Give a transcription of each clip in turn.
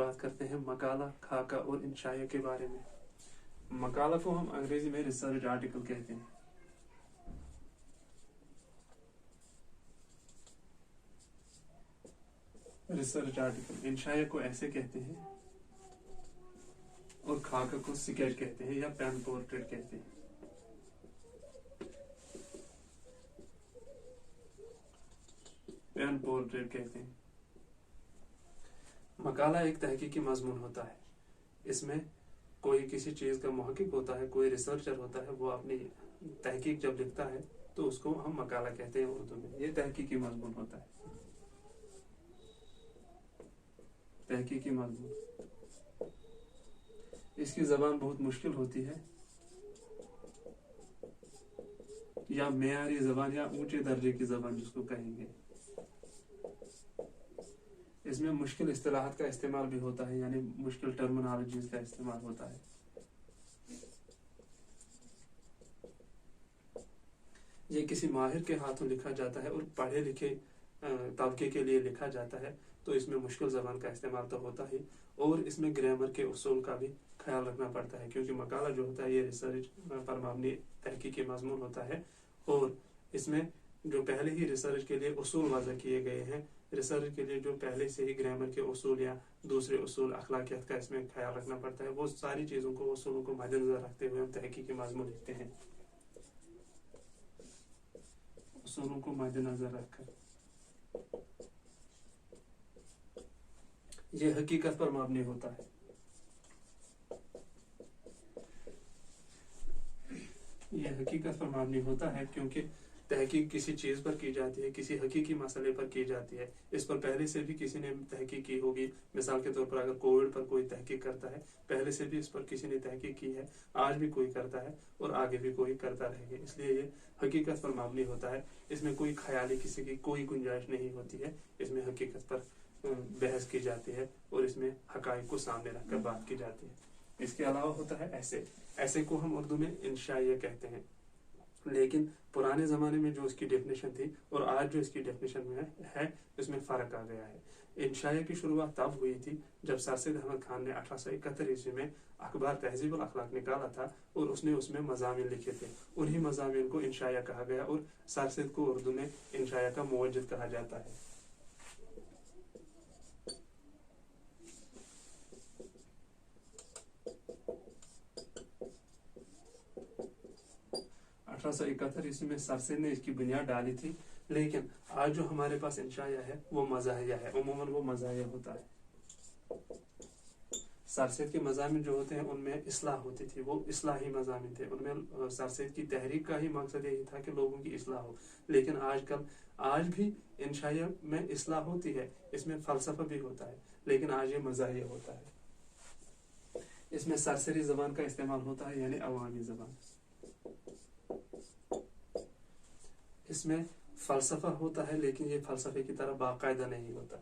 बात करते हैं मकाला, खाका और इंशाया के बारे में। मकाला को हम अंग्रेजी में रिसर्च आर्टिकल कहते हैं। Research article. इंशाया को ऐसे कहते हैं और खाका को स्केच कहते हैं या पेन पोर्ट्रेट कहते हैं। पेन पोर्ट्रेट कहते हैं। मकाला एक तहकीकी मजमून होता है। इसमें कोई किसी चीज का मुहक्किक होता है, कोई रिसर्चर होता है, वो अपनी तहकीक जब लिखता है तो उसको हम मकाला कहते हैं उर्दू में। ये तहकीकी मजमून होता है। तहकीकी मजमून। इसकी जबान बहुत मुश्किल होती है, या मेयारी जबान या ऊंचे दर्जे की जबान जिसको कहेंगे। इसमें मुश्किल इस्तिलाहात का इस्तेमाल भी होता है, यानी मुश्किल टर्मिनोलॉजीज का इस्तेमाल होता है। ये किसी माहिर के हाथों लिखा जाता है और पढ़े लिखे तबके के लिए लिखा जाता है, तो इसमें मुश्किल जबान का इस्तेमाल तो होता ही, और इसमें ग्रामर के उसूल का भी ख्याल रखना पड़ता है, क्योंकि मकाला जो होता है ये रिसर्च पर मबनी तहकीकी मजमून होता है, और इसमें जो पहले ही रिसर्च के लिए उसूल वज़ा किए गए हैं, रिसर्च के लिए जो पहले से ही ग्रामर के उसूल या दूसरे उसूल अखलाकियत का इसमें ख्याल रखना पड़ता है, वो सारी चीज़ों को, उसूलों को मद्देनजर रखते हुए हम तहकीकी मजमून लिखते हैं। उसूलों को मद्देनजर रखकर ये हकीकत पर मबनी होता है। ये हकीकत पर मबनी होता है क्योंकि तहकीक किसी चीज पर की जाती है, किसी हकीकी मसले पर की जाती है। इस पर पहले से भी किसी ने तहकीक की होगी। मिसाल के तौर पर अगर कोविड पर कोई तहकीक करता है, पहले से भी इस पर किसी ने तहकीक की है, आज भी कोई करता है और आगे भी कोई करता रहेगा। इसलिए ये हकीकत पर मबनी होता है। इसमें कोई ख्याली किसी की कोई गुंजाइश नहीं होती है। इसमें हकीकत पर बहस की जाती है और इसमें हकाइक को सामने रखकर बात की जाती है। इसके अलावा होता है ऐसे को हम उर्दू में इंशाइया कहते हैं। लेकिन पुराने ज़माने में जो इसकी डेफिनेशन थी और आज जो इसकी डेफिनेशन में है, इसमें फ़र्क आ गया है। इंशाया की शुरुआत तब हुई थी जब सर सैयद अहमद खान ने 1871 ईस्वी में अखबार तहज़ीबुल अखलाक निकाला था और उसने उसमें मज़ामिन लिखे थे। उन्हीं मज़ामिन को इंशाया कहा गया और सर सैयद को उर्दू में इंशाया का मुवज्जिद कहा जाता है। ईस्वी में सर सैयद ने इसकी बुनियाद डाली थी, लेकिन आज जो हमारे पास इंशाया है वो मज़ाहिया है। उमूमन वो मज़ाहिया होता है। सर सैयद के मज़ामिन जो होते हैं उनमें इस्लाह होती थी, वो इस्लाही मज़ामिन थे। उनमें सर सैयद की तहरीक का ही मकसद यही था कि लोगों की इस्लाह हो। लेकिन आज भी इंशाया में इस्लाह होती है, इसमें फ़लसफ़ा भी होता है, लेकिन आज ये मज़ाहिया होता है। इसमें सरसरी ज़बान का इस्तेमाल होता है, यानी अवामी ज़बान। इसमें फ़लसफ़ा होता है, लेकिन ये फ़लसफ़े की तरह बाकायदा नहीं होता।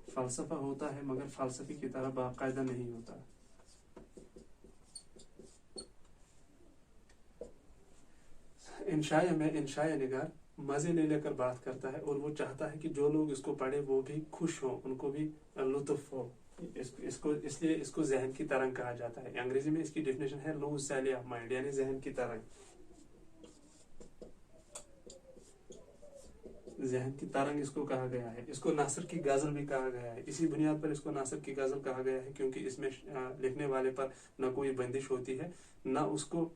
फ़लसफ़ा होता है मगर फ़लसफ़े की तरह बाकायदा नहीं होता। इंशाया में इंशाया निगार मज़े ले लेकर बात करता है और वो चाहता है कि जो लोग इसको पढ़े वो भी खुश हों, उनको भी लुत्फ़ हो। इसलिए इसको ज़हन की तरंग कहा जाता है। अंग्रेजी में इसकी डेफिनेशन है लूज सैली ऑफ माइंड, यानी ज़हन की तरंग। ज़हन की तरंग इसको कहा गया है। इसको नासिर की गज़ल भी कहा गया है। इसी बुनियाद पर इसको नासिर की गज़ल कहा गया है, क्योंकि इसमें लिखने वाले पर न कोई बंदिश होती है, न उसको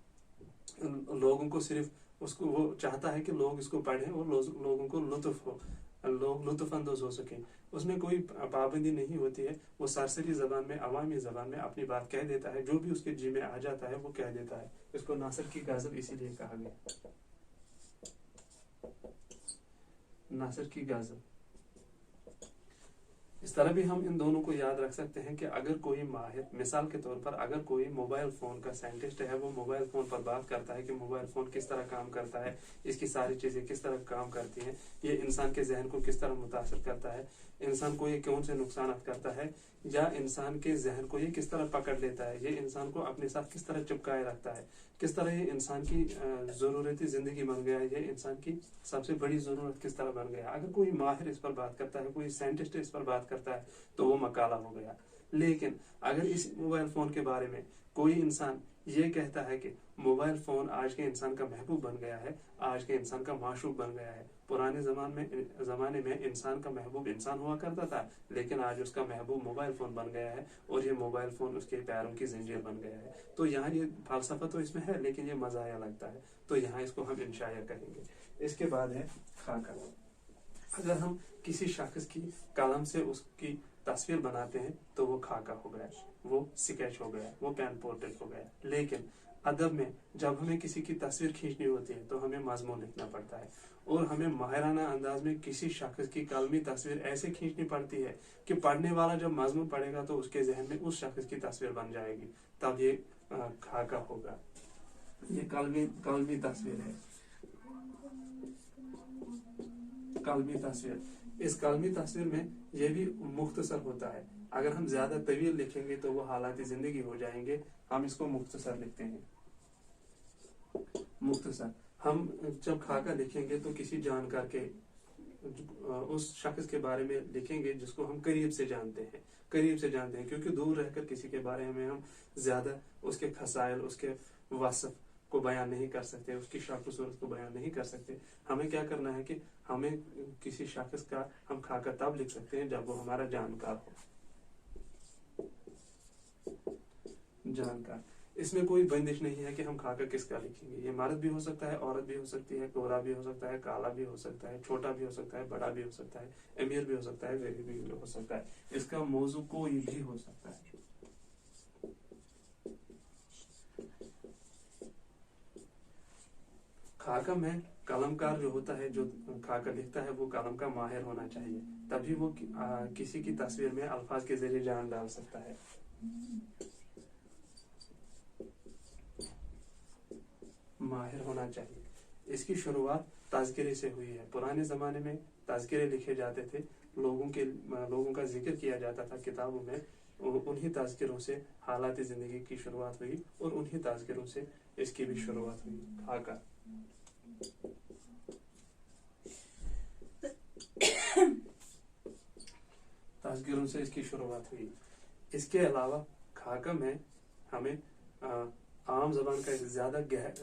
लोगों को सिर्फ उसको वो चाहता है कि लोग इसको पढ़ें और लोगों को लुत्फ़ हो, लोग लुत्फ़ अंदोज़ हो सकें। उसमें कोई पाबंदी नहीं होती है। वो सरसरी ज़बान में, अवामी ज़बान में अपनी बात कह देता है, जो भी उसके जी में आ जाता है वो कह देता है। इसको नासिर की गज़ल इसीलिए कहा गया। नासिर की गज़ल। इस तरह भी हम इन दोनों को याद रख सकते हैं कि अगर कोई माहिर, मिसाल के तौर पर अगर कोई मोबाइल फ़ोन का साइंटिस्ट है, वो मोबाइल फ़ोन पर बात करता है कि मोबाइल फ़ोन किस तरह काम करता है, इसकी सारी चीज़ें किस तरह काम करती हैं, ये इंसान के जहन को किस तरह मुतासर करता है, इंसान को ये कौन से नुकसान करता है, या इंसान के जहन को ये किस तरह पकड़ लेता है, ये इंसान को अपने साथ किस तरह चिपकाए रखता है, किस तरह ये इंसान की ज़रूरती ज़िंदगी बन गया है, ये इंसान की सबसे बड़ी ज़रूरत किस तरह बन गया। अगर कोई माहिर इस पर बात करता है, कोई साइंटिस्ट इस पर बात करता है, तो वो मकाला हो गया। लेकिन अगर इस मोबाइल फ़ोन के बारे में कोई इंसान ये कहता है कि मोबाइल फ़ोन आज के इंसान का महबूब बन गया है, आज के इंसान का माशूक बन गया है, पुराने ज़माने में इंसान का महबूब इंसान हुआ करता था, लेकिन आज उसका महबूब मोबाइल फ़ोन बन गया है, और ये मोबाइल फ़ोन उसके पैरों की ज़ंजीर बन गया है, तो यहाँ ये फ़लसफ़ा तो इसमें है, लेकिन ये मज़ाया लगता है, तो यहाँ इसको हम इंशाया कहेंगे। इसके बाद है खाका। अगर हम किसी शख्स की कलम से उसकी तस्वीर बनाते हैं तो वो खाका हो गया, वो स्केच हो गया, वो पेन पोर्ट्रेट हो गया। लेकिन अदब में जब हमें किसी की तस्वीर खींचनी होती है तो हमें मजमून लिखना पड़ता है, और हमें माहिराना अंदाज में किसी शख्स की कलमी तस्वीर ऐसे खींचनी पड़ती है कि पढ़ने वाला जब मजमून पढ़ेगा तो उसके जहन में उस शख्स की तस्वीर बन जाएगी, तब ये खाका होगा। ये कलमी तस्वीर है, कलमी तस्वीर। इस कलमी तस्वीर में ये भी मुख्तसर होता है। अगर हम ज्यादा तवील लिखेंगे तो वो हालात जिंदगी हो जाएंगे, हम इसको मुख्तसर लिखते हैं। मुख्तसर हम जब खाका लिखेंगे तो किसी जानकार के, उस शख्स के बारे में लिखेंगे जिसको हम करीब से जानते हैं, क्योंकि दूर रहकर किसी के बारे में हम ज्यादा उसके खसाइल, उसके वसफ को बयान नहीं कर सकते, उसकी शक्ल सूरत को बयान नहीं कर सकते। हमें क्या करना है कि हमें किसी शख्स का हम खाका तब लिख सकते हैं जब वो हमारा जानकार हो। जानकार, इसमें कोई बंदिश नहीं है कि हम खाका किसका लिखेंगे। ये मर्द भी हो सकता है, औरत भी हो सकती है, गोरा भी हो सकता है, काला भी हो सकता है, छोटा भी हो सकता है, बड़ा भी हो सकता है, अमीर भी हो सकता है, गरीब भी हो सकता है, इसका मौजू कोई भी हो सकता है। खाका में कलमकार जो होता है, जो खाका लिखता है, वो कलम का माहिर होना चाहिए, तभी वो किसी की तस्वीर में अल्फाज के जरिए जान डाल सकता है। माहिर होना चाहिए। इसकी शुरुआत तज़किरे से हुई है। पुराने ज़माने में तज़किरे लिखे जाते थे, लोगों का जिक्र किया जाता था किताबों में, उन्हीं तज़किरों से हालात ज़िंदगी की शुरुआत हुई, और उन्हीं तज़किरों से इसकी भी शुरुआत हुई। खाका तज़किरों से इसकी शुरुआत हुई। इसके अलावा खाका में हमें आम जबान का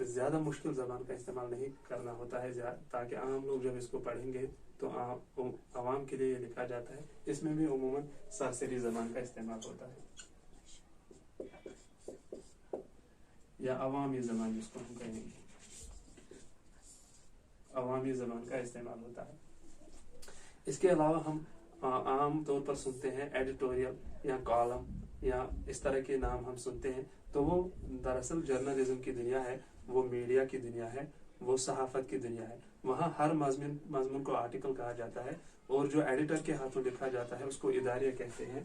ज्यादा मुश्किल जबान का इस्तेमाल नहीं करना होता है, ताकि आम लोग जब इसको पढ़ेंगे तो आवाम के लिए ये लिखा जाता है। इसमें भी उमूमन सरसरी जबान का इस्तेमाल होता है, या अवामी जबान जिसको हम कहेंगे, अवामी जबान का इस्तेमाल होता है। इसके अलावा हम आम तौर पर सुनते हैं एडिटोरियल या कॉलम या इस तरह के नाम हम सुनते हैं, तो वो दरअसल जर्नलिज्म की दुनिया है, वो मीडिया की दुनिया है, वो सहाफत की दुनिया है। वहाँ हर मजमून को आर्टिकल कहा जाता है, और जो एडिटर के हाथों लिखा जाता है उसको इदारिया कहते हैं।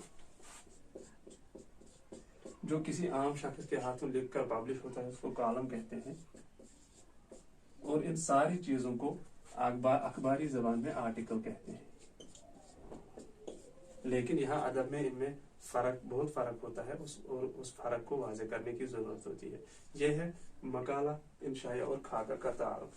जो किसी आम शख्स के हाथों लिखकर पब्लिश होता है उसको कॉलम कहते हैं। और इन सारी चीजों को अखबारी जबान में आर्टिकल कहते हैं। लेकिन यहाँ अदब में इनमें बहुत फर्क होता है, उस फर्क को वाज़े करने की जरूरत होती है। यह है मकाला, इंशाया और खाका का तारुफ।